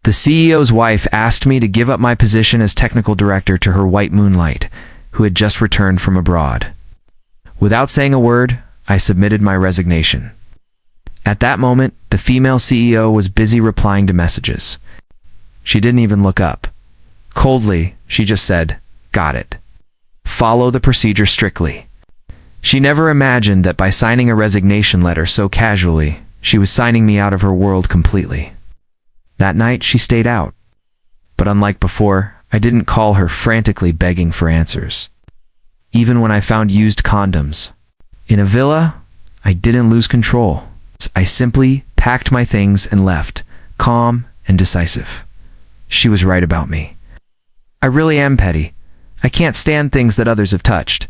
The CEO's wife asked me to give up my position as technical director to her white moonlight, who had just returned from abroad. Without saying a word, I submitted my resignation. At that moment, the female CEO was busy replying to messages. She didn't even look up. Coldly, she just said, "Got it. Follow the procedure strictly." She never imagined that by signing a resignation letter so casually, she was signing me out of her world completely. That night, she stayed out. But unlike before, I didn't call her frantically begging for answers. Even when I found used condoms in a villa, I didn't lose control. I simply packed my things and left, calm and decisive. She was right about me. I really am petty. I can't stand things that others have touched.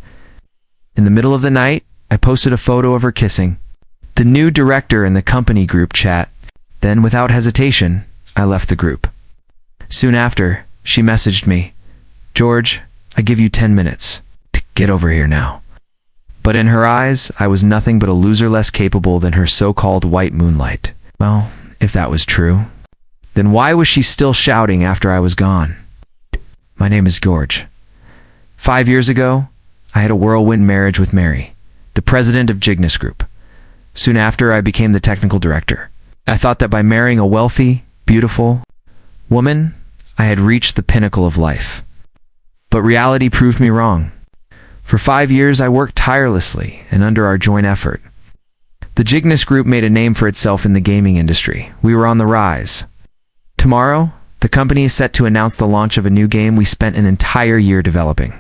In the middle of the night, I posted a photo of her kissing the new director in the company group chat. Then, without hesitation, I left the group. Soon after, she messaged me, "George, I give you 10 minutes. Get over here now." But in her eyes, I was nothing but a loser less capable than her so-called white moonlight. Well, if that was true, then why was she still shouting after I was gone? My name is George. 5 years ago, I had a whirlwind marriage with Mary, the president of Cygnus Group. Soon after, I became the technical director. I thought that by marrying a wealthy, beautiful woman, I had reached the pinnacle of life. But reality proved me wrong. For 5 years, I worked tirelessly and under our joint effort. The Cygnus Group made a name for itself in the gaming industry. We were on the rise. Tomorrow, the company is set to announce the launch of a new game we spent an entire year developing.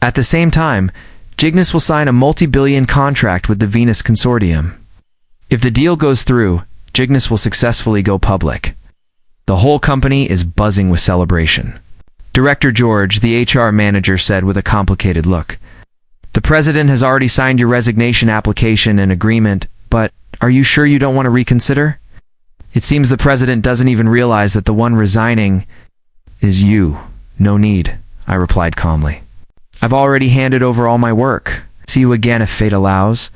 At the same time, Cygnus will sign a multi-billion contract with the Venus Consortium. If the deal goes through, Cygnus will successfully go public. The whole company is buzzing with celebration. Director George, the HR manager, said with a complicated look, "The president has already signed your resignation application and agreement, but are you sure you don't want to reconsider? It seems the president doesn't even realize that the one resigning is you." "No need," I replied calmly. "I've already handed over all my work. See you again if fate allows."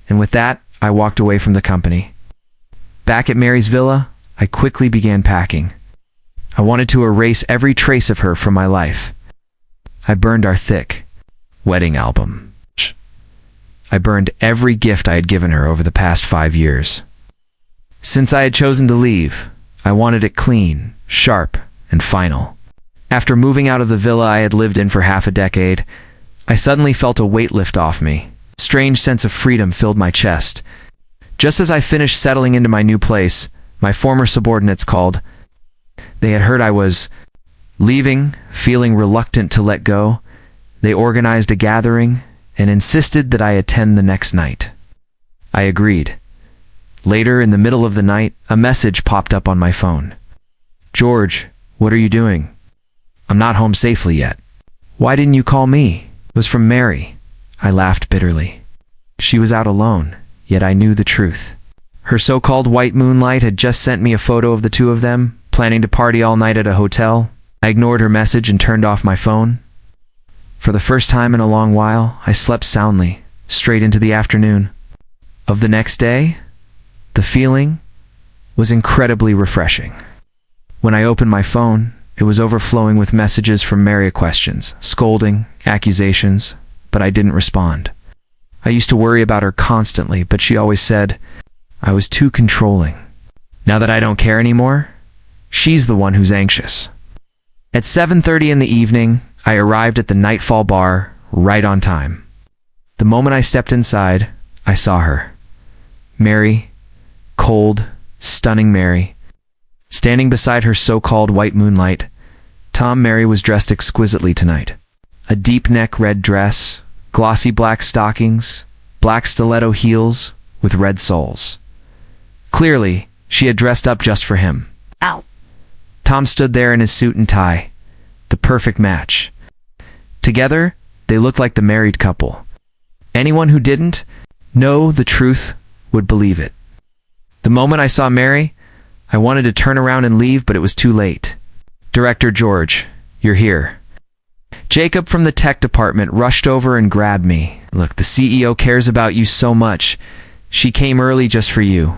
And with that, I walked away from the company. Back at Mary's villa, I quickly began packing. I wanted to erase every trace of her from my life. I burned our thick wedding album. I burned every gift I had given her over the past 5 years. Since I had chosen to leave, I wanted it clean, sharp, and final. After moving out of the villa I had lived in for half a decade, I suddenly felt a weight lift off me. A strange sense of freedom filled my chest. Just as I finished settling into my new place, my former subordinates called. They had heard I was leaving, feeling reluctant to let go. They organized a gathering and insisted that I attend the next night. I agreed. Later, in the middle of the night, a message popped up on my phone. "George, what are you doing? I'm not home safely yet. Why didn't you call me?" It was from Mary. I laughed bitterly. She was out alone, yet I knew the truth. Her so-called white moonlight had just sent me a photo of the two of them, planning to party all night at a hotel. I ignored her message and turned off my phone. For the first time in a long while, I slept soundly, straight into the afternoon. Of the next day, the feeling was incredibly refreshing. When I opened my phone, it was overflowing with messages from Mary, questions, scolding, accusations, but I didn't respond. I used to worry about her constantly, but she always said I was too controlling. Now that I don't care anymore, she's the one who's anxious. At 7:30 in the evening, I arrived at the Nightfall bar right on time. The moment I stepped inside, I saw her. Mary, cold, stunning Mary, standing beside her so-called white moonlight. Mary was dressed exquisitely tonight. A deep neck red dress, glossy black stockings, black stiletto heels with red soles. Clearly, she had dressed up just for him. Ow. Tom stood there in his suit and tie, the perfect match. Together, they looked like the married couple. Anyone who didn't know the truth would believe it. The moment I saw Mary, I wanted to turn around and leave, but it was too late. "Director George, you're here." Jacob from the tech department rushed over and grabbed me. "Look, the CEO cares about you so much. She came early just for you."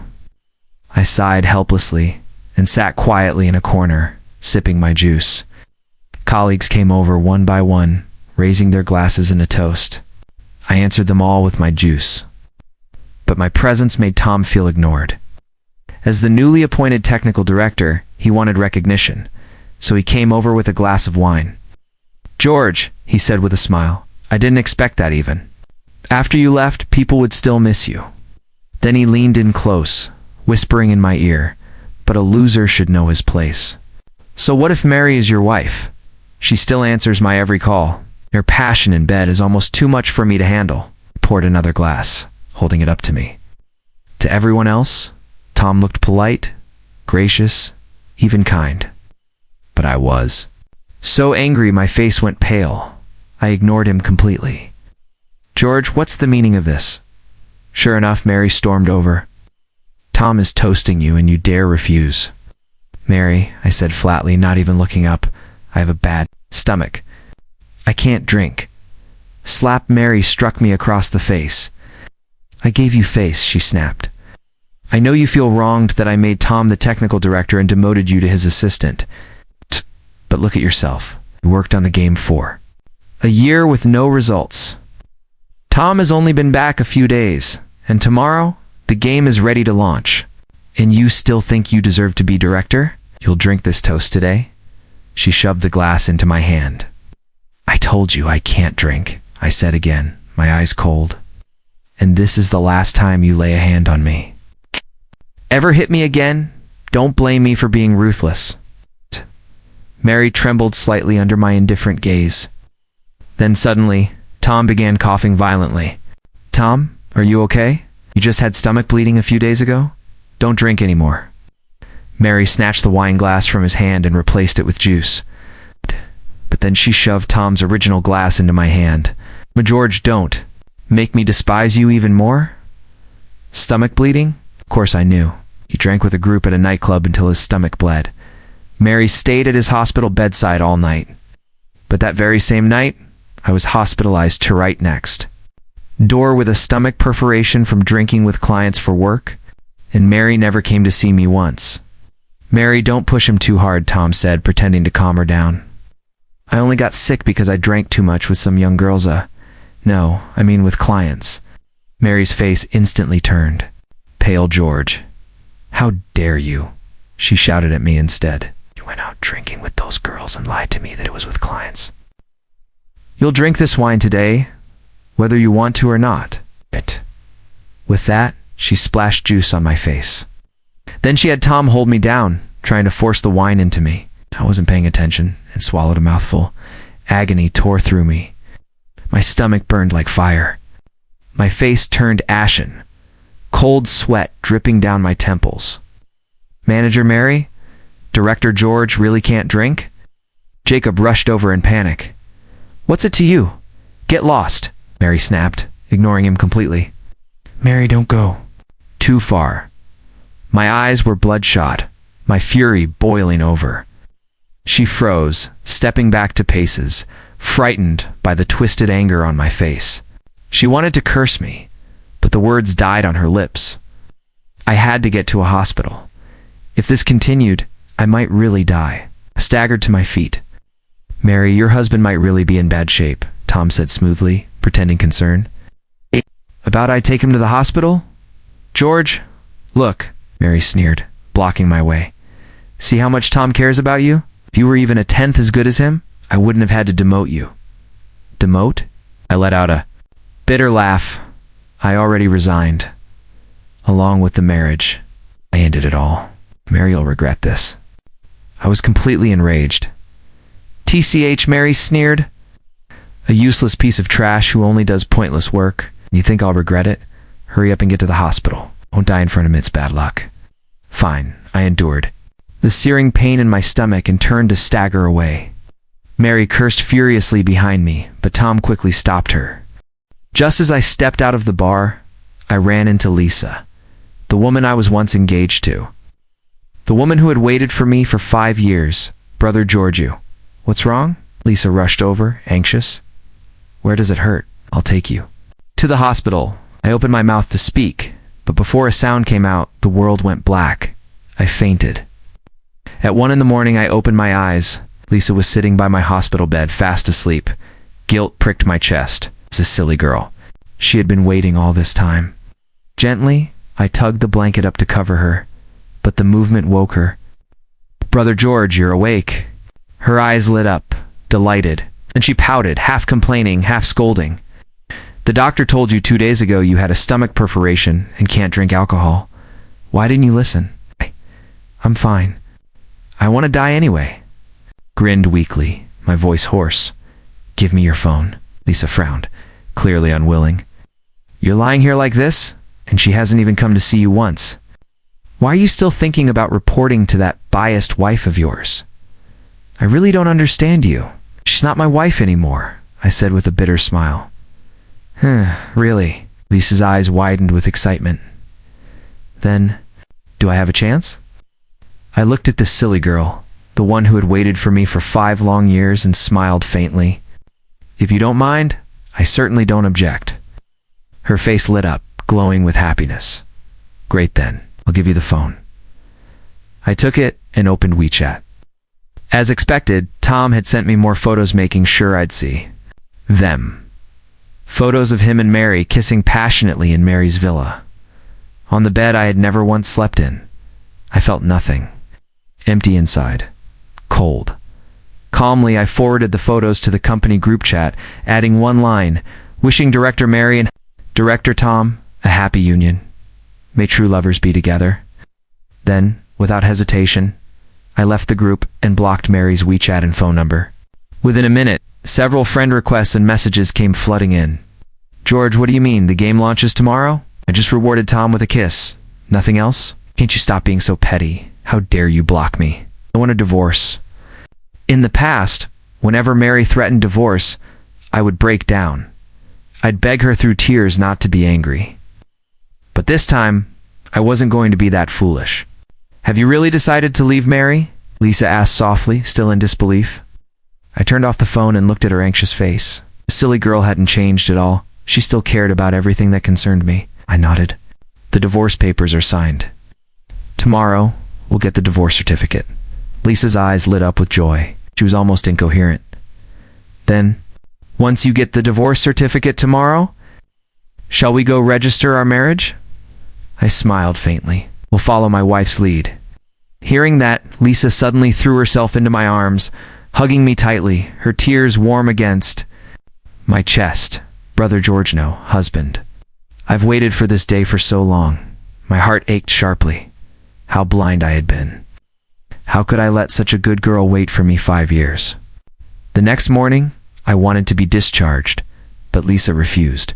I sighed helplessly. and sat quietly in a corner, sipping my juice. Colleagues came over one by one, raising their glasses in a toast. I answered them all with my juice. But my presence made Tom feel ignored. As the newly appointed technical director, he wanted recognition, so he came over with a glass of wine. "George," he said with a smile, "I didn't expect that even. After you left, people would still miss you." Then he leaned in close, whispering in my ear, "But a loser should know his place. So what if Mary is your wife? She still answers my every call. Your passion in bed is almost too much for me to handle." He poured another glass, holding it up to me. To everyone else, Tom looked polite, gracious, even kind. But I was so angry my face went pale. I ignored him completely. "George, what's the meaning of this?" Sure enough, Mary stormed over. "Tom is toasting you and you dare refuse." "Mary," I said flatly, not even looking up, "I have a bad stomach. I can't drink." Slap Mary struck me across the face. "I gave you face," she snapped. "I know you feel wronged that I made Tom the technical director and demoted you to his assistant. But look at yourself. You worked on the game for a year with no results. Tom has only been back a few days, and tomorrow, the game is ready to launch. And you still think you deserve to be director? You'll drink this toast today?" She shoved the glass into my hand. "I told you I can't drink," I said again, my eyes cold. "And this is the last time you lay a hand on me. Ever hit me again? Don't blame me for being ruthless." Mary trembled slightly under my indifferent gaze. Then suddenly, Tom began coughing violently. "Tom, are you okay? You just had stomach bleeding a few days ago? Don't drink anymore." Mary snatched the wine glass from his hand and replaced it with juice. But then she shoved Tom's original glass into my hand. "George, don't. Make me despise you even more?" Stomach bleeding? Of course I knew. He drank with a group at a nightclub until his stomach bled. Mary stayed at his hospital bedside all night. But that very same night, I was hospitalized to right next. Door with a stomach perforation from drinking with clients for work, and Mary never came to see me once. "Mary, don't push him too hard," Tom said, pretending to calm her down. "I only got sick because I drank too much with some young girls, no, I mean with clients." Mary's face instantly turned. Pale George. "How dare you?" She shouted at me instead. "You went out drinking with those girls and lied to me that it was with clients. You'll drink this wine today, whether you want to or not." With that, she splashed juice on my face. Then she had Tom hold me down, trying to force the wine into me. I wasn't paying attention and swallowed a mouthful. Agony tore through me. My stomach burned like fire. My face turned ashen, cold sweat dripping down my temples. "Manager Mary? Director George really can't drink?" Jacob rushed over in panic. "What's it to you? Get lost," Mary snapped, ignoring him completely. "Mary, don't go too far." My eyes were bloodshot, my fury boiling over. She froze, stepping back to paces, frightened by the twisted anger on my face. She wanted to curse me, but the words died on her lips. I had to get to a hospital. If this continued, I might really die. I staggered to my feet. "Mary, your husband might really be in bad shape," Tom said smoothly, pretending concern. "About I take him to the hospital? George, look," Mary sneered, blocking my way. "See how much Tom cares about you? If you were even a tenth as good as him, I wouldn't have had to demote you." "Demote?" I let out a bitter laugh. I already resigned. Along with the marriage, I ended it all. Mary'll regret this. I was completely enraged. "TCH," Mary sneered. "A useless piece of trash who only does pointless work. You think I'll regret it? Hurry up and get to the hospital. Won't die in front of me, it's bad luck." Fine, I endured the searing pain in my stomach and turned to stagger away. Mary cursed furiously behind me, but Tom quickly stopped her. Just as I stepped out of the bar, I ran into Lisa, the woman I was once engaged to. The woman who had waited for me for 5 years, Brother Giorgio. "What's wrong?" Lisa rushed over, anxious. "Where does it hurt? I'll take you." "To the hospital." I opened my mouth to speak, but before a sound came out, the world went black. I fainted. At 1 in the morning, I opened my eyes. Lisa was sitting by my hospital bed, fast asleep. Guilt pricked my chest. It's a silly girl. She had been waiting all this time. Gently, I tugged the blanket up to cover her, but the movement woke her. "Brother George, you're awake." Her eyes lit up, delighted, and she pouted, half complaining, half scolding. "The doctor told you 2 days ago you had a stomach perforation and can't drink alcohol. Why didn't you listen?" "I'm fine. I want to die anyway." Grinned weakly, my voice hoarse. "Give me your phone." Lisa frowned, clearly unwilling. "You're lying here like this, and she hasn't even come to see you once. Why are you still thinking about reporting to that biased wife of yours? I really don't understand you. She's not my wife anymore," I said with a bitter smile. Really?" Lisa's eyes widened with excitement. "Then, do I have a chance?" I looked at this silly girl, the one who had waited for me for 5 long years, and smiled faintly. "If you don't mind, I certainly don't object." Her face lit up, glowing with happiness. "Great then, I'll give you the phone." I took it and opened WeChat. As expected, Tom had sent me more photos, making sure I'd see them. Photos of him and Mary kissing passionately in Mary's villa. On the bed I had never once slept in. I felt nothing. Empty inside. Cold. Calmly, I forwarded the photos to the company group chat, adding one line, wishing Director Mary and Director Tom a happy union. May true lovers be together. Then, without hesitation, I left the group and blocked Mary's WeChat and phone number. Within a minute, several friend requests and messages came flooding in. "George, what do you mean? The game launches tomorrow? I just rewarded Tom with a kiss. Nothing else? Can't you stop being so petty? How dare you block me? I want a divorce." In the past, whenever Mary threatened divorce, I would break down. I'd beg her through tears not to be angry. But this time, I wasn't going to be that foolish. "Have you really decided to leave Mary?" Lisa asked softly, still in disbelief. I turned off the phone and looked at her anxious face. The silly girl hadn't changed at all. She still cared about everything that concerned me. I nodded. "The divorce papers are signed. Tomorrow, we'll get the divorce certificate." Lisa's eyes lit up with joy. She was almost incoherent. "Then, once you get the divorce certificate tomorrow, shall we go register our marriage?" I smiled faintly. "We'll follow my wife's lead." Hearing that, Lisa suddenly threw herself into my arms, hugging me tightly, her tears warm against my chest. "Brother George, no, husband. I've waited for this day for so long." My heart ached sharply. How blind I had been. How could I let such a good girl wait for me 5 years? The next morning, I wanted to be discharged, but Lisa refused.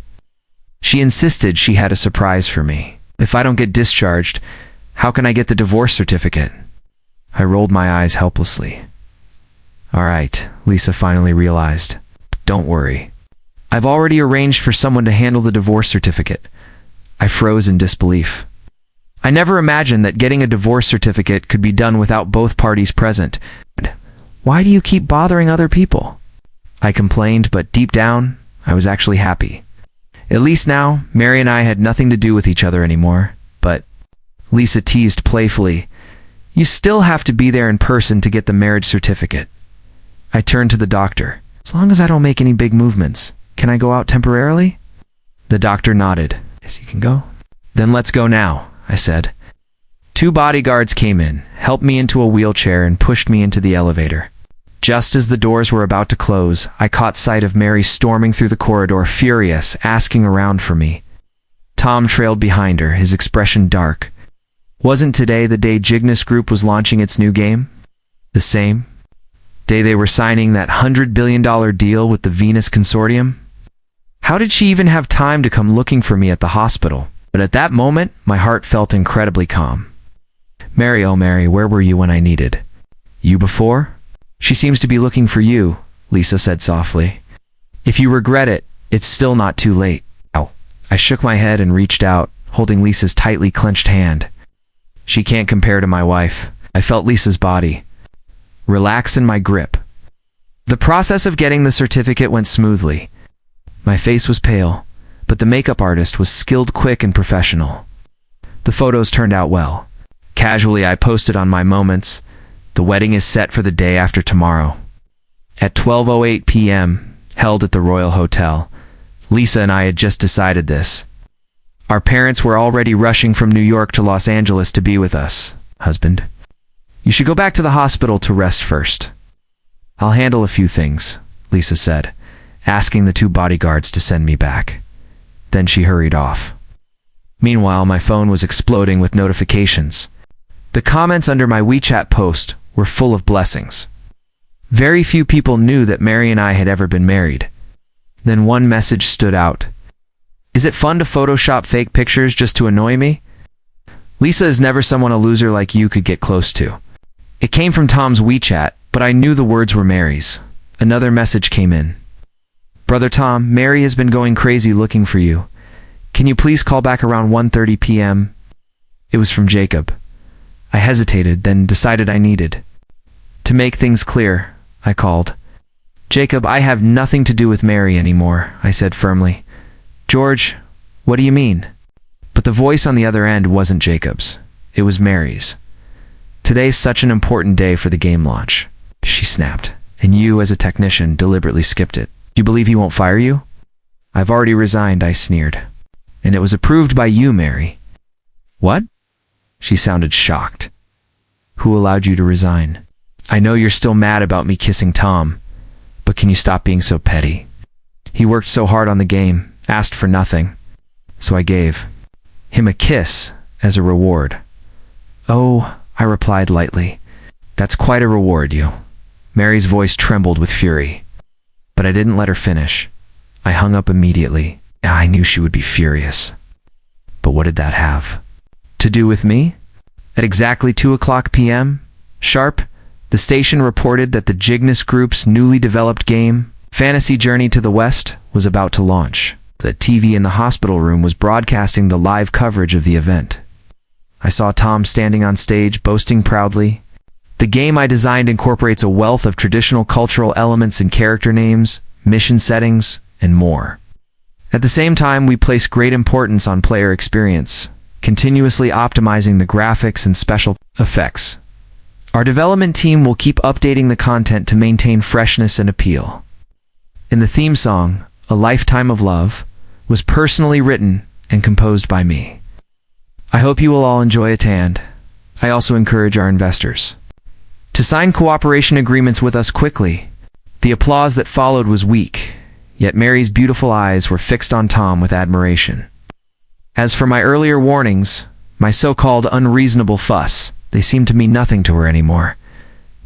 She insisted she had a surprise for me. If I don't get discharged, how can I get the divorce certificate? I rolled my eyes helplessly. "All right," Lisa finally realized. "Don't worry. I've already arranged for someone to handle the divorce certificate." I froze in disbelief. I never imagined that getting a divorce certificate could be done without both parties present. "Why do you keep bothering other people?" I complained, but deep down, I was actually happy. At least now, Mary and I had nothing to do with each other anymore. But Lisa teased playfully, "You still have to be there in person to get the marriage certificate." I turned to the doctor. "As long as I don't make any big movements, can I go out temporarily?" The doctor nodded. "Yes, you can go." "Then let's go now," I said. 2 bodyguards came in, helped me into a wheelchair, and pushed me into the elevator. Just as the doors were about to close, I caught sight of Mary storming through the corridor, furious, asking around for me. Tom trailed behind her, his expression dark. Wasn't today the day Cygnus Group was launching its new game? The same day they were signing that $100 billion deal with the Venus Consortium? How did she even have time to come looking for me at the hospital? But at that moment, my heart felt incredibly calm. "Mary, oh Mary, where were you when I needed you before?" "She seems to be looking for you," Lisa said softly. "If you regret it, it's still not too late." Ow. I shook my head and reached out, holding Lisa's tightly clenched hand. She can't compare to my wife. I felt Lisa's body relax in my grip. The process of getting the certificate went smoothly. My face was pale, but the makeup artist was skilled, quick, and professional. The photos turned out well. Casually, I posted on my moments. The wedding is set for the day after tomorrow. At 12:08 p.m., held at the Royal Hotel. Lisa and I had just decided this. Our parents were already rushing from New York to Los Angeles to be with us. Husband, you should go back to the hospital to rest first. I'll handle a few things, Lisa said, asking the 2 bodyguards to send me back. Then she hurried off. Meanwhile, my phone was exploding with notifications. The comments under my WeChat post were full of blessings. Very few people knew that Mary and I had ever been married. Then one message stood out. Is it fun to Photoshop fake pictures just to annoy me? Lisa is never someone a loser like you could get close to. It came from Tom's WeChat, but I knew the words were Mary's. Another message came in. Brother Tom, Mary has been going crazy looking for you. Can you please call back around 1:30 p.m.? It was from Jacob. I hesitated, then decided I needed to make things clear. I called. Jacob, I have nothing to do with Mary anymore, I said firmly. George, what do you mean? But the voice on the other end wasn't Jacob's. It was Mary's. Today's such an important day for the game launch, she snapped, and you, as a technician, deliberately skipped it. Do you believe he won't fire you? I've already resigned, I sneered. And it was approved by you, Mary. What? She sounded shocked. Who allowed you to resign? I know you're still mad about me kissing Tom, but can you stop being so petty? He worked so hard on the game, asked for nothing, so I gave him a kiss as a reward. Oh, I replied lightly. That's quite a reward, you. Mary's voice trembled with fury, but I didn't let her finish. I hung up immediately. I knew she would be furious. But what did that have to do with me? At exactly 2:00 p.m., sharp, the station reported that the Cygnus Group's newly developed game, Fantasy Journey to the West, was about to launch. The TV in the hospital room was broadcasting the live coverage of the event. I saw Tom standing on stage, boasting proudly. The game I designed incorporates a wealth of traditional cultural elements in character names, mission settings, and more. At the same time, we place great importance on player experience, continuously optimizing the graphics and special effects. Our development team will keep updating the content to maintain freshness and appeal. In the theme song, A Lifetime of Love, was personally written and composed by me. I hope you will all enjoy it, and I also encourage our investors to sign cooperation agreements with us quickly. The applause that followed was weak, yet Mary's beautiful eyes were fixed on Tom with admiration. As for my earlier warnings, my so-called unreasonable fuss, they seemed to mean nothing to her anymore.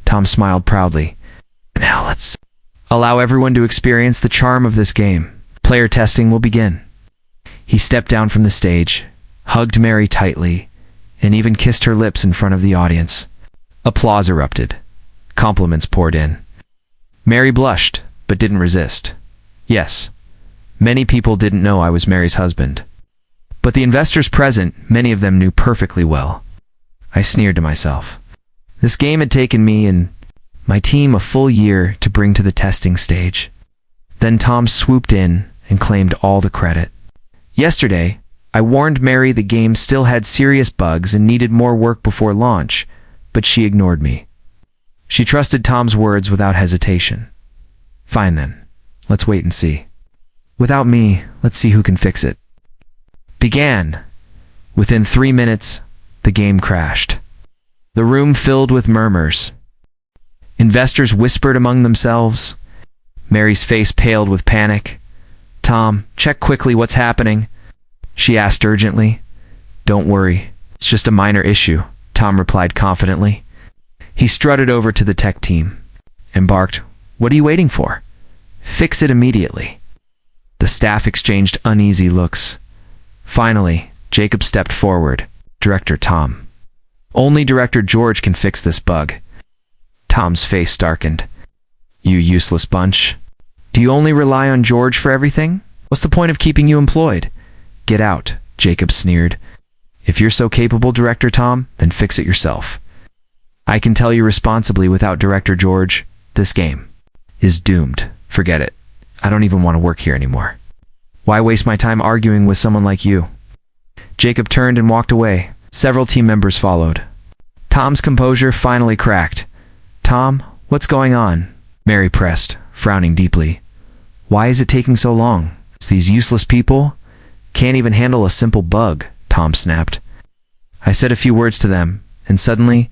Tom smiled proudly. Now let's allow everyone to experience the charm of this game. Player testing will begin. He stepped down from the stage, hugged Mary tightly, and even kissed her lips in front of the audience. Applause erupted. Compliments poured in. Mary blushed, but didn't resist. Yes, many people didn't know I was Mary's husband. But the investors present, many of them knew perfectly well. I sneered to myself. This game had taken me and my team a full year to bring to the testing stage. Then Tom swooped in and claimed all the credit. Yesterday, I warned Mary the game still had serious bugs and needed more work before launch, but she ignored me. She trusted Tom's words without hesitation. Fine then, let's wait and see. Without me, let's see who can fix it. Began. Within 3 minutes, the game crashed. The room filled with murmurs. Investors whispered among themselves. Mary's face paled with panic. Tom, check quickly what's happening, she asked urgently. Don't worry, it's just a minor issue, Tom replied confidently. He strutted over to the tech team and barked, What are you waiting for? Fix it immediately. The staff exchanged uneasy looks. Finally, Jacob stepped forward. Director Tom. Only Director George can fix this bug. Tom's face darkened. You useless bunch. Do you only rely on George for everything? What's the point of keeping you employed? Get out, Jacob sneered. If you're so capable, Director Tom, then fix it yourself. I can tell you responsibly, without Director George, this game is doomed. Forget it. I don't even want to work here anymore. Why waste my time arguing with someone like you? Jacob turned and walked away. Several team members followed. Tom's composure finally cracked. Tom, what's going on? Mary pressed, frowning deeply. Why is it taking so long? These useless people can't even handle a simple bug, Tom snapped. I said a few words to them, and suddenly,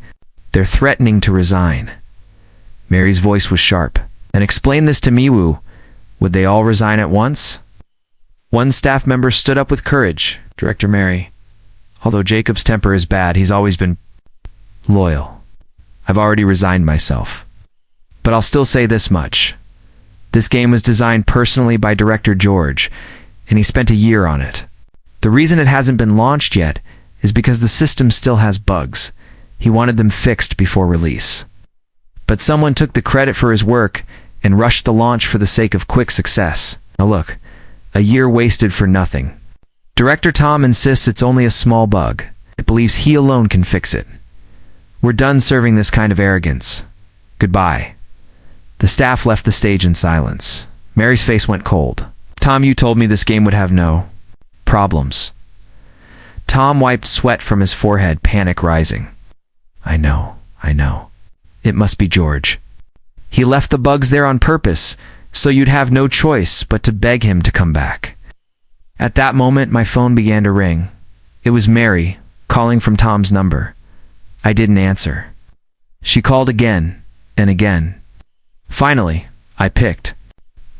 they're threatening to resign. Mary's voice was sharp. And explain this to Miwu. Would they all resign at once? One staff member stood up with courage. Director Mary. Although Jacob's temper is bad, he's always been loyal. I've already resigned myself. But I'll still say this much. This game was designed personally by Director George, and he spent a year on it. The reason it hasn't been launched yet is because the system still has bugs. He wanted them fixed before release. But someone took the credit for his work and rushed the launch for the sake of quick success. Now look, a year wasted for nothing. Director Tom insists it's only a small bug. It believes he alone can fix it. We're done serving this kind of arrogance. Goodbye. The staff left the stage in silence. Mary's face went cold. Tom, you told me this game would have no problems. Tom wiped sweat from his forehead, panic rising. I know. It must be George. He left the bugs there on purpose, so you'd have no choice but to beg him to come back. At that moment, my phone began to ring. It was Mary, calling from Tom's number. I didn't answer. She called again and again. Finally, I picked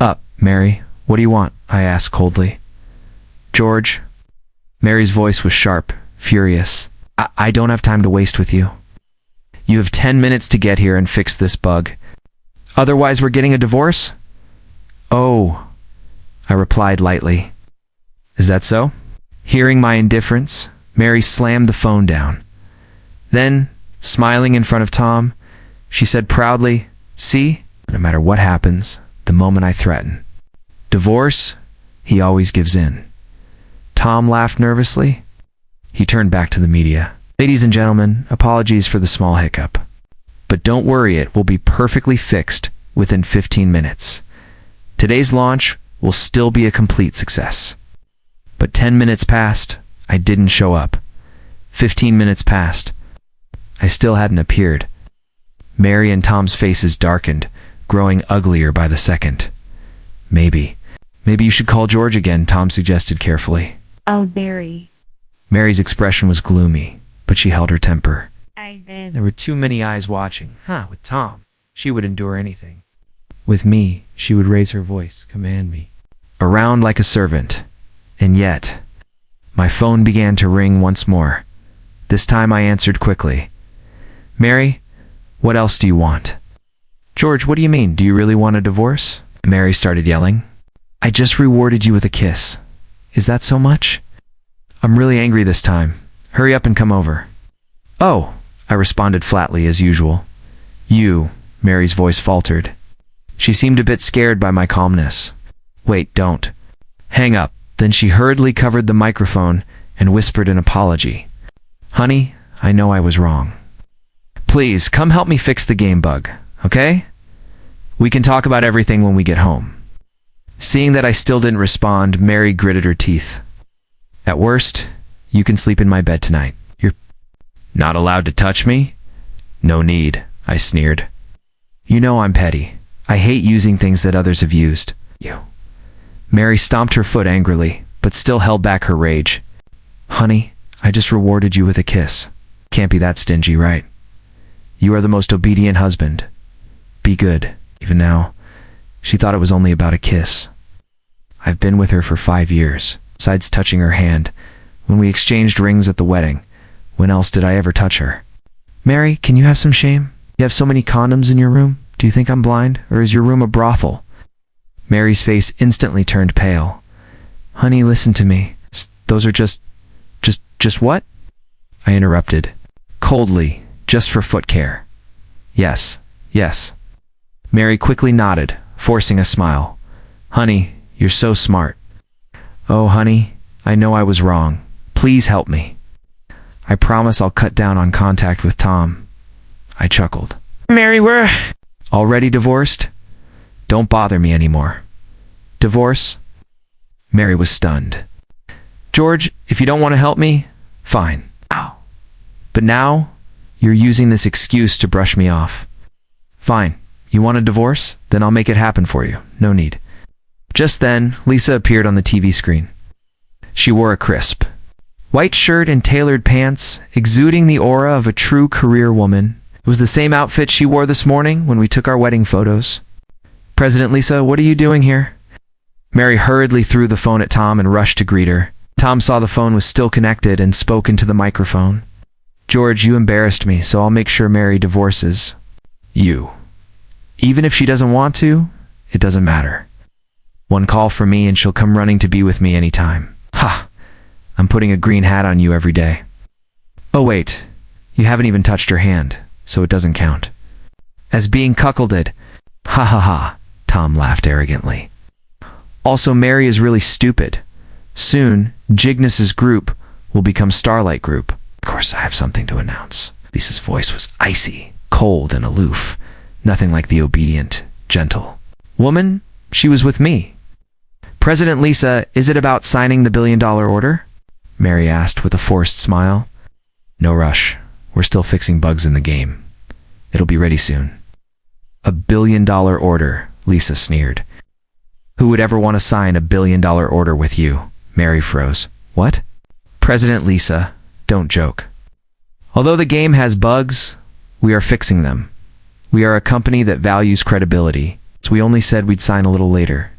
up. Mary, what do you want? I asked coldly. George. Mary's voice was sharp, furious. I don't have time to waste with you. You have 10 minutes to get here and fix this bug. Otherwise, we're getting a divorce? Oh, I replied lightly. Is that so? Hearing my indifference, Mary slammed the phone down. Then, smiling in front of Tom, she said proudly, See, no matter what happens, the moment I threaten divorce, he always gives in. Tom laughed nervously. He turned back to the media. Ladies and gentlemen, apologies for the small hiccup. But don't worry, it will be perfectly fixed within 15 minutes. Today's launch will still be a complete success. But 10 minutes passed, I didn't show up. 15 minutes passed, I still hadn't appeared. Mary and Tom's faces darkened, growing uglier by the second. Maybe you should call George again, Tom suggested carefully. Oh, Barry. Mary's expression was gloomy, but she held her temper. I did. There were too many eyes watching. With Tom, she would endure anything. With me, she would raise her voice, command me. Around like a servant. And yet, my phone began to ring once more. This time I answered quickly. Mary, what else do you want? George, what do you mean? Do you really want a divorce? Mary started yelling. I just rewarded you with a kiss. Is that so much? I'm really angry this time. Hurry up and come over. Oh, I responded flatly as usual. You, Mary's voice faltered. She seemed a bit scared by my calmness. Wait, don't. Hang up. Then she hurriedly covered the microphone and whispered an apology. Honey, I know I was wrong. Please, come help me fix the game bug, okay? We can talk about everything when we get home. Seeing that I still didn't respond, Mary gritted her teeth. At worst, you can sleep in my bed tonight. You're not allowed to touch me? No need, I sneered. You know I'm petty. I hate using things that others have used. You. Mary stomped her foot angrily, but still held back her rage. Honey, I just rewarded you with a kiss. Can't be that stingy, right? You are the most obedient husband. Be good. Even now, she thought it was only about a kiss. I've been with her for 5 years, besides touching her hand, when we exchanged rings at the wedding. When else did I ever touch her? Mary, can you have some shame? You have so many condoms in your room? Do you think I'm blind, or is your room a brothel? Mary's face instantly turned pale. Honey, listen to me. Those are just what? I interrupted. Coldly, just for foot care. Yes. Mary quickly nodded, forcing a smile. Honey, you're so smart. Oh, honey, I know I was wrong. Please help me. I promise I'll cut down on contact with Tom. I chuckled. Mary, we're already divorced? Don't bother me anymore. Divorce? Mary was stunned. George, if you don't want to help me, fine. Ow. But now, you're using this excuse to brush me off. Fine. You want a divorce? Then I'll make it happen for you. No need. Just then, Lisa appeared on the TV screen. She wore a crisp white shirt and tailored pants, exuding the aura of a true career woman. It was the same outfit she wore this morning when we took our wedding photos. President Lisa, what are you doing here? Mary hurriedly threw the phone at Tom and rushed to greet her. Tom saw the phone was still connected and spoke into the microphone. George, you embarrassed me, so I'll make sure Mary divorces you. Even if she doesn't want to, it doesn't matter. One call from me and she'll come running to be with me anytime. Ha! I'm putting a green hat on you every day. Oh wait, you haven't even touched her hand, so it doesn't count. As being cuckolded. Ha ha ha, Tom laughed arrogantly. Also, Mary is really stupid. Soon, Jignus's group will become Starlight Group. Of course, I have something to announce. Lisa's voice was icy, cold, and aloof. Nothing like the obedient, gentle woman she was with me. President Lisa, is it about signing the $1 billion order? Mary asked with a forced smile. No rush. We're still fixing bugs in the game. It'll be ready soon. $1 billion order, Lisa sneered. Who would ever want to sign a $1 billion order with you? Mary froze. What? President Lisa, don't joke. Although the game has bugs, we are fixing them. We are a company that values credibility, so we only said we'd sign a little later.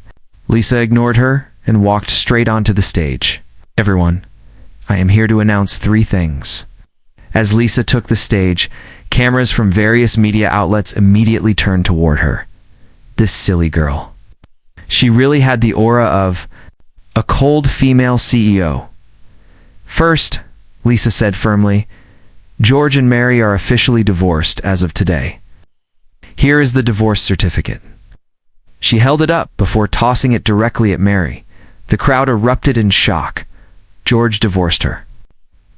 Lisa ignored her and walked straight onto the stage. Everyone, I am here to announce 3 things. As Lisa took the stage, cameras from various media outlets immediately turned toward her. This silly girl. She really had the aura of a cold female CEO. First, Lisa said firmly, George and Mary are officially divorced as of today. Here is the divorce certificate. She held it up before tossing it directly at Mary. The crowd erupted in shock. George divorced her.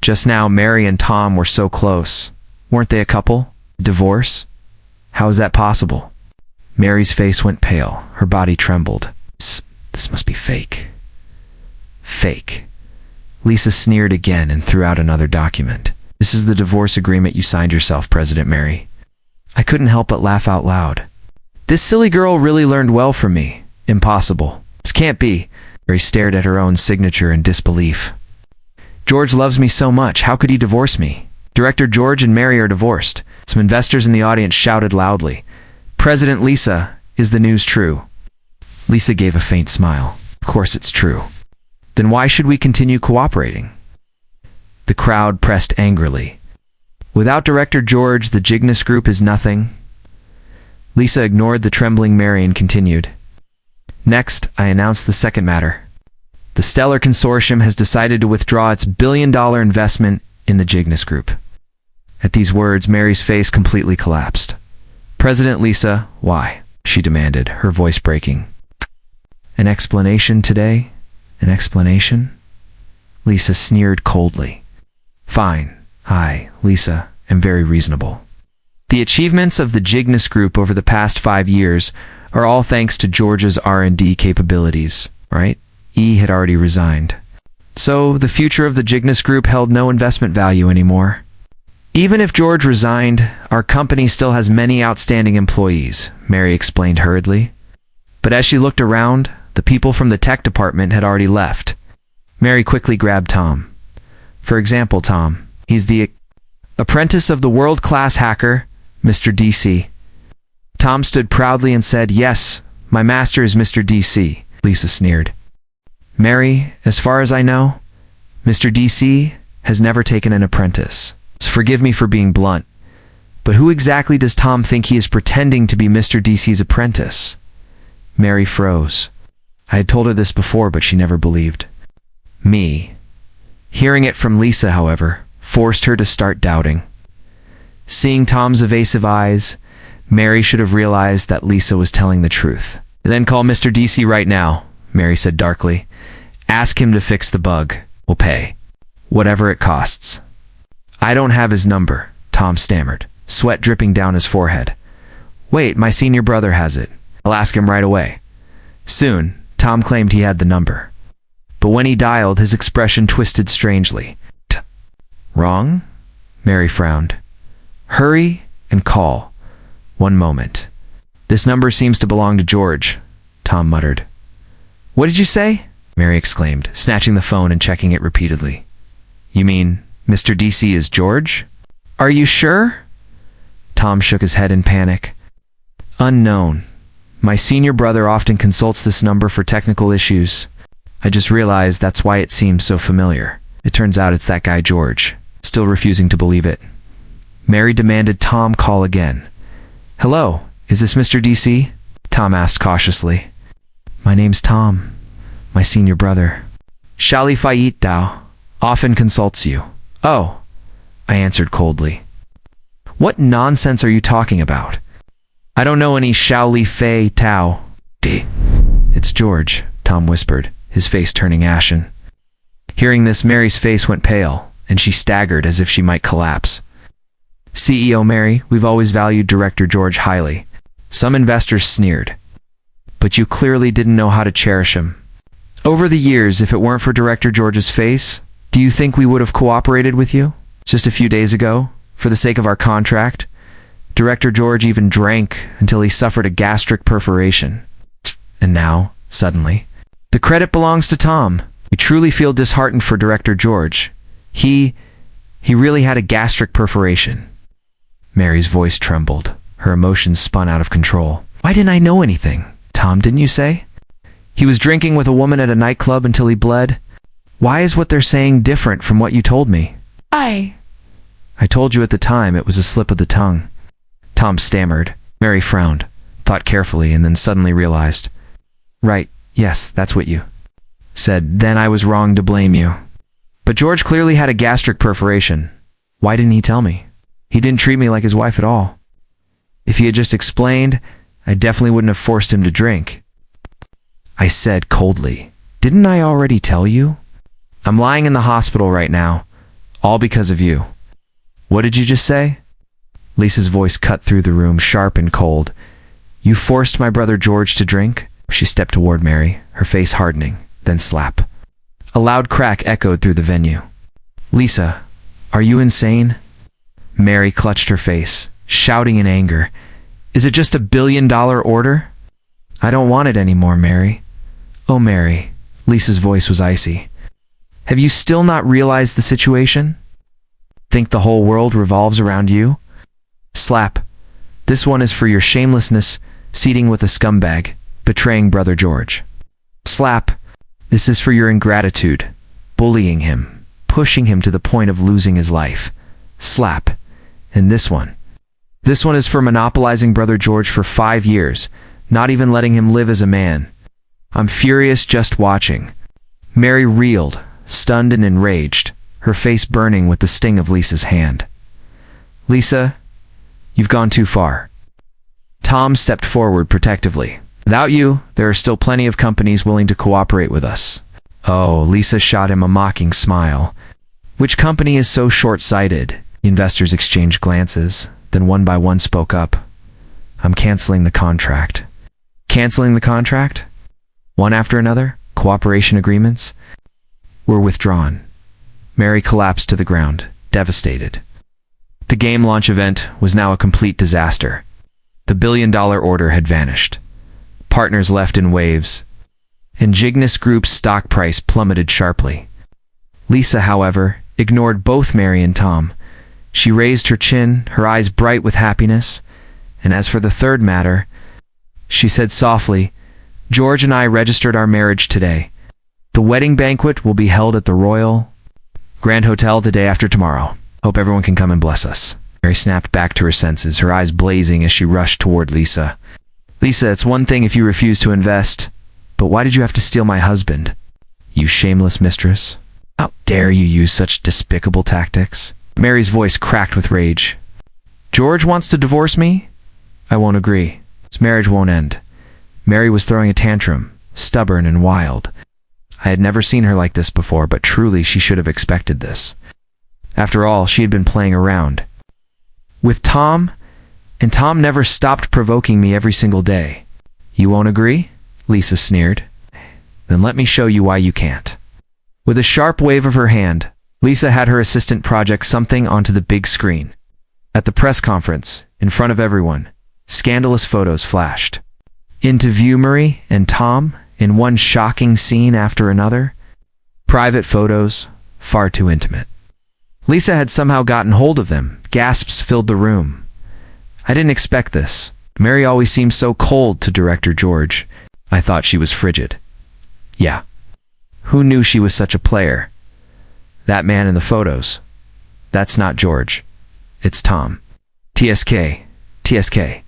Just now, Mary and Tom were so close. Weren't they a couple? Divorce? How is that possible? Mary's face went pale. Her body trembled. This must be fake. Fake. Lisa sneered again and threw out another document. This is the divorce agreement you signed yourself, President Mary. I couldn't help but laugh out loud. This silly girl really learned well from me. Impossible. This can't be. Mary stared at her own signature in disbelief. George loves me so much. How could he divorce me? Director George and Mary are divorced. Some investors in the audience shouted loudly. President Lisa, is the news true? Lisa gave a faint smile. Of course it's true. Then why should we continue cooperating? The crowd pressed angrily. Without Director George, the Jignus Group is nothing. Lisa ignored the trembling Mary and continued. Next, I announced the second matter. The Stellar Consortium has decided to withdraw its $1 billion investment in the Jignus Group. At these words, Mary's face completely collapsed. President Lisa, why? She demanded, her voice breaking. An explanation today? An explanation? Lisa sneered coldly. Fine. I, Lisa, am very reasonable. The achievements of the Jignus Group over the past 5 years are all thanks to George's R&D capabilities, right? E had already resigned. So the future of the Jignus Group held no investment value anymore. Even if George resigned, our company still has many outstanding employees, Mary explained hurriedly. But as she looked around, the people from the tech department had already left. Mary quickly grabbed Tom. For example, Tom, he's the apprentice of the world-class hacker, Mr. DC. Tom stood proudly and said, Yes, my master is Mr. DC, Lisa sneered. Mary, as far as I know, Mr. DC has never taken an apprentice. So forgive me for being blunt, but who exactly does Tom think he is pretending to be Mr. DC's apprentice? Mary froze. I had told her this before, but she never believed me. Hearing it from Lisa, however, forced her to start doubting. Seeing Tom's evasive eyes, Mary should have realized that Lisa was telling the truth. Then call Mr. DC right now, Mary said darkly. Ask him to fix the bug. We'll pay. Whatever it costs. I don't have his number, Tom stammered, sweat dripping down his forehead. Wait, my senior brother has it. I'll ask him right away. Soon, Tom claimed he had the number. But when he dialed, his expression twisted strangely. Wrong? Mary frowned. Hurry and call. One moment. This number seems to belong to George, Tom muttered. What did you say? Mary exclaimed, snatching the phone and checking it repeatedly. You mean Mr. DC is George? Are you sure? Tom shook his head in panic. Unknown. My senior brother often consults this number for technical issues. I just realized that's why it seems so familiar. It turns out it's that guy George. Still refusing to believe it. Mary demanded Tom call again. Hello, is this Mr. DC? Tom asked cautiously. My name's Tom, my senior brother. Shali Fayit Dao often consults you. Oh, I answered coldly. What nonsense are you talking about? I don't know any Shao Fei Tao. It's George, Tom whispered, his face turning ashen. Hearing this, Mary's face went pale, and she staggered as if she might collapse. CEO Mary, we've always valued Director George highly. Some investors sneered. But you clearly didn't know how to cherish him. Over the years, if it weren't for Director George's face, do you think we would have cooperated with you? Just a few days ago, for the sake of our contract, Director George even drank until he suffered a gastric perforation. And now, suddenly, the credit belongs to Tom. We truly feel disheartened for Director George. He really had a gastric perforation. Mary's voice trembled. Her emotions spun out of control. Why didn't I know anything? Tom, didn't you say? He was drinking with a woman at a nightclub until he bled. Why is what they're saying different from what you told me? I told you at the time it was a slip of the tongue. Tom stammered. Mary frowned, thought carefully, and then suddenly realized. Right, yes, that's what you said. Then I was wrong to blame you. But George clearly had a gastric perforation. Why didn't he tell me? He didn't treat me like his wife at all. If he had just explained, I definitely wouldn't have forced him to drink. I said coldly, didn't I already tell you? I'm lying in the hospital right now, all because of you. What did you just say? Lisa's voice cut through the room, sharp and cold. You forced my brother George to drink? She stepped toward Mary, her face hardening, then slap. A loud crack echoed through the venue. Lisa, are you insane? Mary clutched her face, shouting in anger. Is it just $1 billion order? I don't want it anymore, Mary. Oh, Mary. Lisa's voice was icy. Have you still not realized the situation? Think the whole world revolves around you? Slap. This one is for your shamelessness, seating with a scumbag, betraying brother George. Slap. This is for your ingratitude, bullying him, pushing him to the point of losing his life. Slap. And this one. This one is for monopolizing brother George for 5 years, not even letting him live as a man. I'm furious just watching. Mary reeled, stunned and enraged, her face burning with the sting of Lisa's hand. Lisa, you've gone too far. Tom stepped forward protectively. Without you, there are still plenty of companies willing to cooperate with us. Oh, Lisa shot him a mocking smile. Which company is so short-sighted? Investors exchanged glances, then one by one spoke up. I'm canceling the contract. Canceling the contract? One after another, cooperation agreements were withdrawn. Mary collapsed to the ground, devastated. The game launch event was now a complete disaster. The $1 billion order had vanished. Partners left in waves, and Cygnus Group's stock price plummeted sharply. Lisa, however, ignored both Mary and Tom. She raised her chin, her eyes bright with happiness, and as for the third matter, she said softly, George and I registered our marriage today. The wedding banquet will be held at the Royal Grand Hotel the day after tomorrow. Hope everyone can come and bless us. Mary snapped back to her senses, her eyes blazing as she rushed toward Lisa. Lisa, it's one thing if you refuse to invest, but why did you have to steal my husband? You shameless mistress. How dare you use such despicable tactics? Mary's voice cracked with rage. George wants to divorce me? I won't agree. This marriage won't end. Mary was throwing a tantrum, stubborn and wild. I had never seen her like this before, but truly she should have expected this. After all, she had been playing around with Tom, and Tom never stopped provoking me every single day. You won't agree? Lisa sneered. Then let me show you why you can't. With a sharp wave of her hand, Lisa had her assistant project something onto the big screen. At the press conference, in front of everyone, Scandalous photos flashed into view. Murray and Tom in one shocking scene after another. Private photos, far too intimate. Lisa had somehow gotten hold of them. Gasps filled the room. I didn't expect this. Mary always seemed so cold to Director George. I thought she was frigid. Yeah. Who knew she was such a player? That man in the photos. That's not George. It's Tom. TSK. TSK.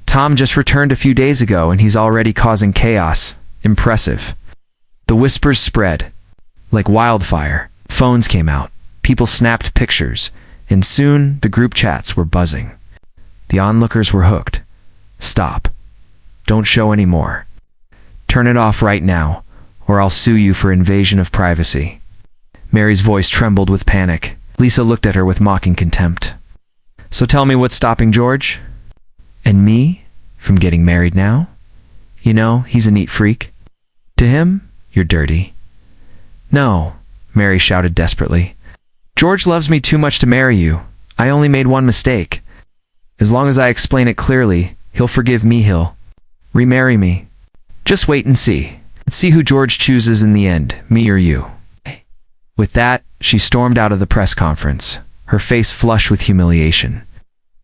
Tom just returned a few days ago and he's already causing chaos. Impressive. The whispers spread. Like wildfire. Phones came out. People snapped pictures. And soon the group chats were buzzing. The onlookers were hooked. Stop. Don't show any more. Turn it off right now, or I'll sue you for invasion of privacy. Mary's voice trembled with panic. Lisa looked at her with mocking contempt. So tell me what's stopping George? And me? From getting married now? You know, he's a neat freak. To him, you're dirty. No, Mary shouted desperately. George loves me too much to marry you. I only made one mistake. As long as I explain it clearly, he'll forgive me. He'll remarry me. Just wait and see. Let's see who George chooses in the end, me or you. With that, she stormed out of the press conference, her face flushed with humiliation.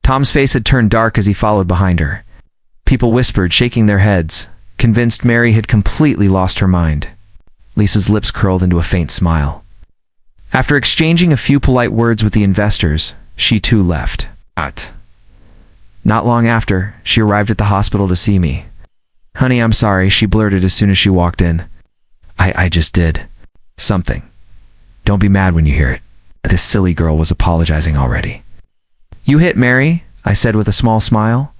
Tom's face had turned dark as he followed behind her. People whispered, shaking their heads, convinced Mary had completely lost her mind. Lisa's lips curled into a faint smile. After exchanging a few polite words with the investors, she too left. Not long after, she arrived at the hospital to see me. Honey, I'm sorry, she blurted as soon as she walked in. I just did something. Don't be mad when you hear it. This silly girl was apologizing already. You hit Mary, I said with a small smile.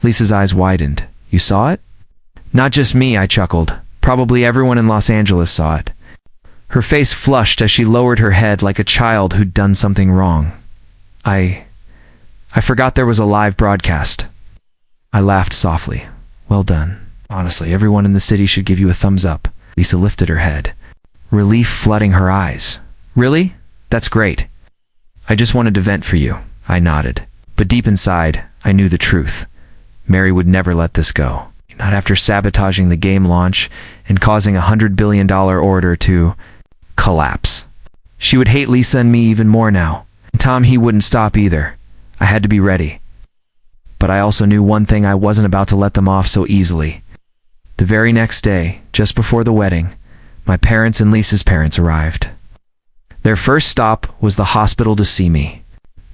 Lisa's eyes widened. You saw it? Not just me, I chuckled. Probably everyone in Los Angeles saw it. Her face flushed as she lowered her head like a child who'd done something wrong. I forgot there was a live broadcast. I laughed softly. Well done. Honestly, everyone in the city should give you a thumbs up. Lisa lifted her head, relief flooding her eyes. Really? That's great. I just wanted to vent for you. I nodded. But deep inside, I knew the truth. Mary would never let this go. Not after sabotaging the game launch and causing a $100 billion order to collapse. She would hate Lisa and me even more now. And Tom, he wouldn't stop either. I had to be ready. But I also knew one thing: I wasn't about to let them off so easily. The very next day, just before the wedding, my parents and Lisa's parents arrived. Their first stop was the hospital to see me.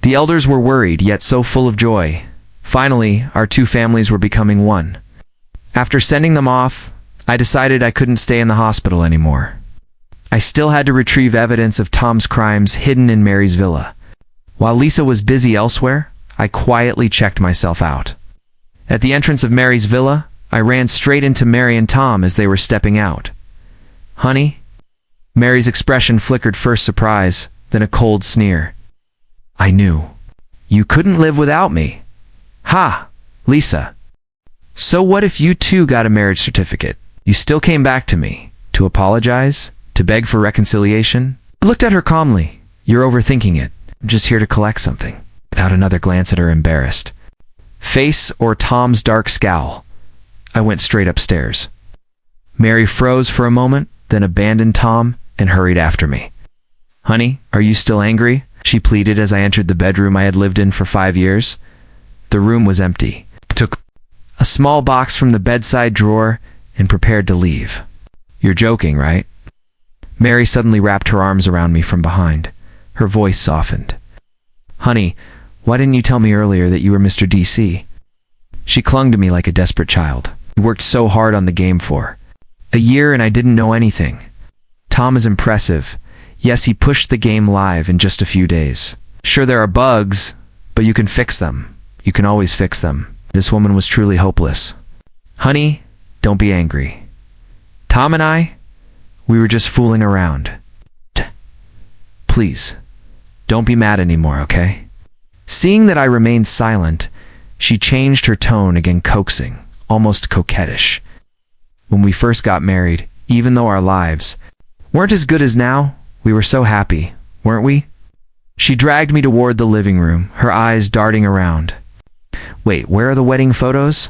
The elders were worried, yet so full of joy. Finally, our two families were becoming one. After sending them off, I decided I couldn't stay in the hospital anymore. I still had to retrieve evidence of Tom's crimes hidden in Mary's villa. While Lisa was busy elsewhere, I quietly checked myself out. At the entrance of Mary's villa, I ran straight into Mary and Tom as they were stepping out. Honey? Mary's expression flickered, first surprise, then a cold sneer. I knew. You couldn't live without me. Ha! Lisa. So what if you too got a marriage certificate? You still came back to me. To apologize? To beg for reconciliation? I looked at her calmly. You're overthinking it. I'm just here to collect something. Without another glance at her embarrassed face or Tom's dark scowl, I went straight upstairs. Mary froze for a moment, then abandoned Tom and hurried after me. Honey, are you still angry? She pleaded as I entered the bedroom I had lived in for 5 years. The room was empty. I took a small box from the bedside drawer and prepared to leave. You're joking, right? Mary suddenly wrapped her arms around me from behind. Her voice softened. Honey, why didn't you tell me earlier that you were Mr. DC? She clung to me like a desperate child. We worked so hard on the game for a year and I didn't know anything. Tom is impressive. Yes, he pushed the game live in just a few days. Sure, there are bugs, but you can fix them. You can always fix them. This woman was truly hopeless. Honey, don't be angry. Tom and I, we were just fooling around. Please, don't be mad anymore, okay? Seeing that I remained silent, she changed her tone again, coaxing, almost coquettish. When we first got married, even though our lives weren't as good as now, we were so happy, weren't we? She dragged me toward the living room, her eyes darting around. Wait, where are the wedding photos?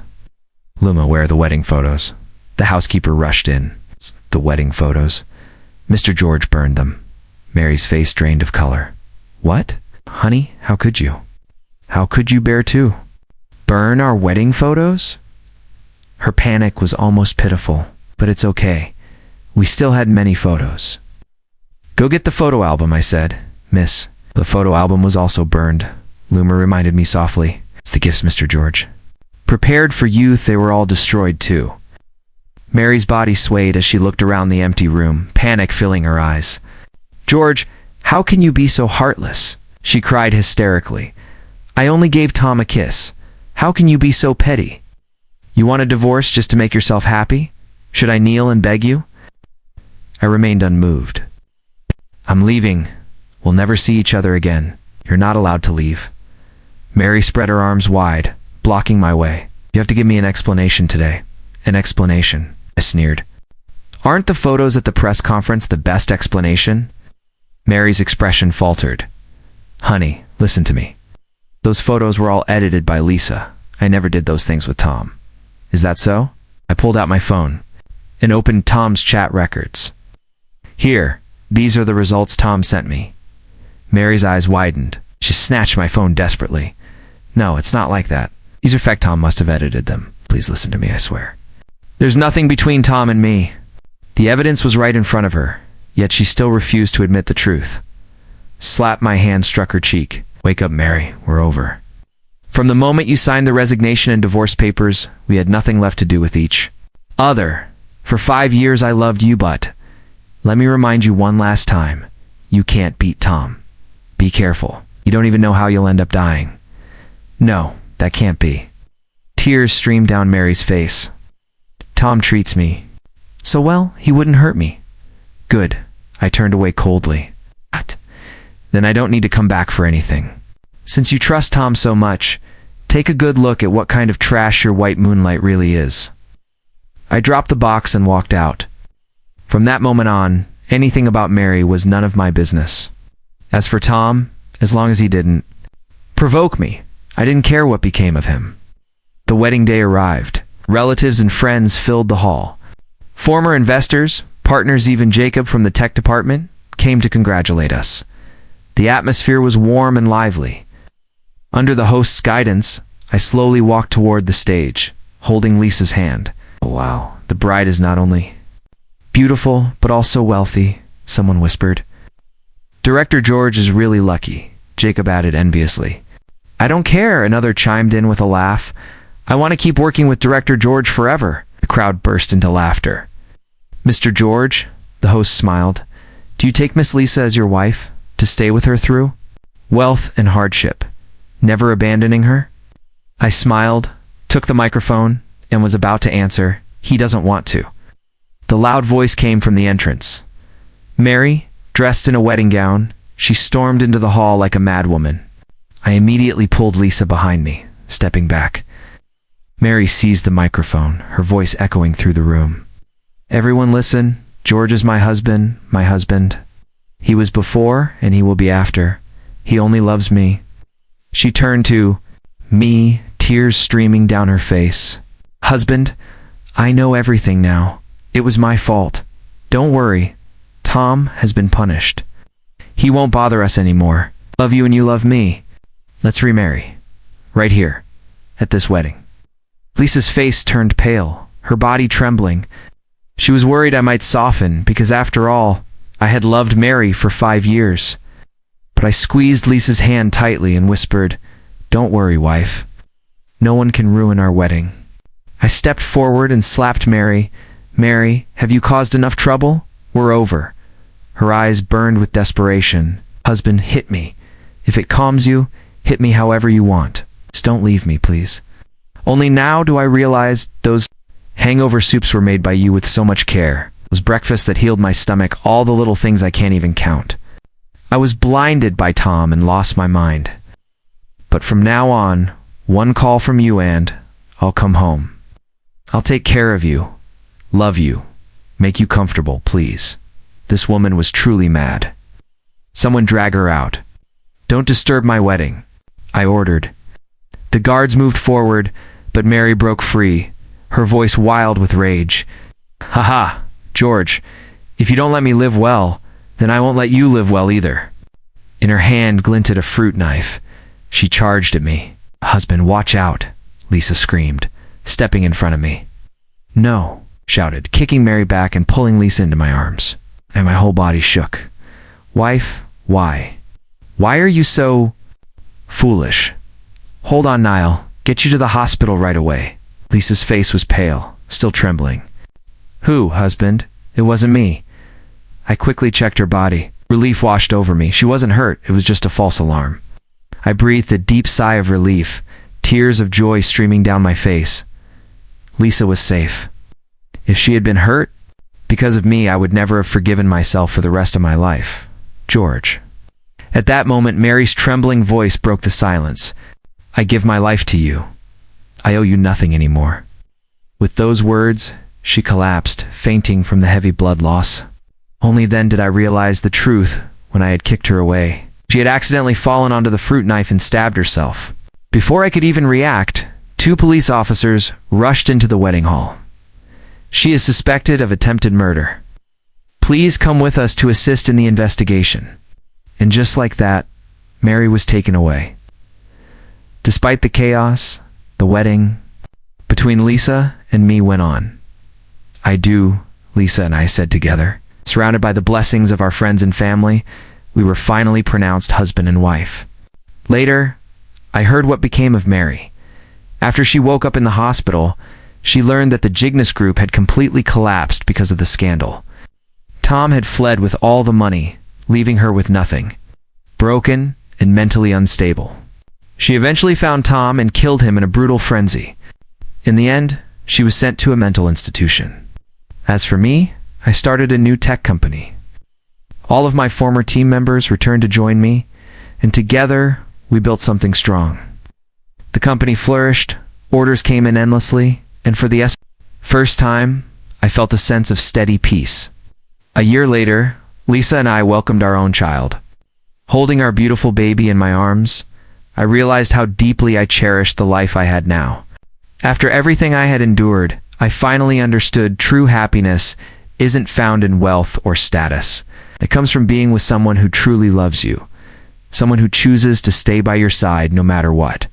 Luma, where are the wedding photos? The housekeeper rushed in. The wedding photos. Mr. George burned them. Mary's face drained of color. What? Honey, how could you? How could you bear to burn our wedding photos? Her panic was almost pitiful, but it's okay. We still had many photos. Go get the photo album, I said. Miss, the photo album was also burned. Luma reminded me softly. It's the gifts, Mr. George. Prepared for youth, they were all destroyed too. Mary's body swayed as she looked around the empty room, panic filling her eyes. George, how can you be so heartless? She cried hysterically. I only gave Tom a kiss. How can you be so petty? You want a divorce just to make yourself happy? Should I kneel and beg you? I remained unmoved. I'm leaving. We'll never see each other again. You're not allowed to leave. Mary spread her arms wide, blocking my way. You have to give me an explanation today. An explanation, I sneered. Aren't the photos at the press conference the best explanation? Mary's expression faltered. Honey, listen to me. Those photos were all edited by Lisa. I never did those things with Tom. Is that so? I pulled out my phone and opened Tom's chat records. Here, these are the results Tom sent me. Mary's eyes widened. She snatched my phone desperately. No, it's not like that. These are fact. Tom must have edited them. Please listen to me, I swear. There's nothing between Tom and me. The evidence was right in front of her, yet she still refused to admit the truth. Slap my hand struck her cheek. Wake up, Mary. We're over. From the moment you signed the resignation and divorce papers, we had nothing left to do with each other. For 5 years I loved you, but let me remind you one last time. You can't beat Tom. Be careful. You don't even know how you'll end up dying. No, that can't be. Tears streamed down Mary's face. Tom treats me so well, he wouldn't hurt me. Good. I turned away coldly. What? Then I don't need to come back for anything. Since you trust Tom so much, take a good look at what kind of trash your white moonlight really is. I dropped the box and walked out. From that moment on, anything about Mary was none of my business. As for Tom, as long as he didn't provoke me, I didn't care what became of him. The wedding day arrived. Relatives and friends filled the hall. Former investors, partners, even Jacob from the tech department, came to congratulate us. The atmosphere was warm and lively. Under the host's guidance, I slowly walked toward the stage, holding Lisa's hand. Oh, wow, the bride is not only beautiful, but also wealthy, someone whispered. Director George is really lucky, Jacob added enviously. I don't care, another chimed in with a laugh. I want to keep working with Director George forever. The crowd burst into laughter. Mr. George, the host smiled, do you take Miss Lisa as your wife, to stay with her through wealth and hardship, never abandoning her? I smiled, took the microphone, and was about to answer, he doesn't want to. The loud voice came from the entrance. Mary, dressed in a wedding gown, she stormed into the hall like a madwoman. I immediately pulled Lisa behind me, stepping back. Mary seized the microphone, her voice echoing through the room. Everyone listen, George is my husband, my husband. He was before, and he will be after. He only loves me. She turned to me, tears streaming down her face. Husband, I know everything now. It was my fault. Don't worry. Tom has been punished. He won't bother us anymore. Love you and you love me. Let's remarry. Right here. At this wedding. Lisa's face turned pale, her body trembling. She was worried I might soften, because after all, I had loved Mary for 5 years. But I squeezed Lisa's hand tightly and whispered, Don't worry, wife. No one can ruin our wedding. I stepped forward and slapped Mary. Mary, have you caused enough trouble? We're over. Her eyes burned with desperation. Husband, hit me. If it calms you, hit me however you want. Just don't leave me, please. Only now do I realize those hangover soups were made by you with so much care. Those breakfasts that healed my stomach, all the little things I can't even count. I was blinded by Tom and lost my mind. But from now on, one call from you and I'll come home. I'll take care of you, love you, make you comfortable, please. This woman was truly mad. Someone drag her out. Don't disturb my wedding, I ordered. The guards moved forward, but Mary broke free, her voice wild with rage. "Ha ha, George, if you don't let me live well, then I won't let you live well either." In her hand glinted a fruit knife. She charged at me. "Husband, watch out," Lisa screamed, stepping in front of me. "No," shouted, kicking Mary back and pulling Lisa into my arms. And my whole body shook. "Wife, why? Why are you so foolish? Hold on, Niall. Get you to the hospital right away." Lisa's face was pale, still trembling. "Who, husband? It wasn't me." I quickly checked her body. Relief washed over me. She wasn't hurt. It was just a false alarm. I breathed a deep sigh of relief, tears of joy streaming down my face. Lisa was safe. If she had been hurt, because of me, I would never have forgiven myself for the rest of my life. George. At that moment, Mary's trembling voice broke the silence. "I give my life to you. I owe you nothing anymore." With those words, she collapsed, fainting from the heavy blood loss. Only then did I realize the truth when I had kicked her away. She had accidentally fallen onto the fruit knife and stabbed herself. Before I could even react, 2 police officers rushed into the wedding hall. "She is suspected of attempted murder. Please come with us to assist in the investigation." And just like that, Mary was taken away. Despite the chaos, the wedding between Lisa and me went on. "I do," Lisa and I said together. Surrounded by the blessings of our friends and family, we were finally pronounced husband and wife. Later, I heard what became of Mary. After she woke up in the hospital, she learned that the Jigness Group had completely collapsed because of the scandal. Tom had fled with all the money, leaving her with nothing, broken and mentally unstable. She eventually found Tom and killed him in a brutal frenzy. In the end, she was sent to a mental institution. As for me, I started a new tech company. All of my former team members returned to join me, and together we built something strong. The company flourished, orders came in endlessly, and for the first time, I felt a sense of steady peace. A year later, Lisa and I welcomed our own child. Holding our beautiful baby in my arms, I realized how deeply I cherished the life I had now. After everything I had endured, I finally understood true happiness isn't found in wealth or status. It comes from being with someone who truly loves you, someone who chooses to stay by your side no matter what.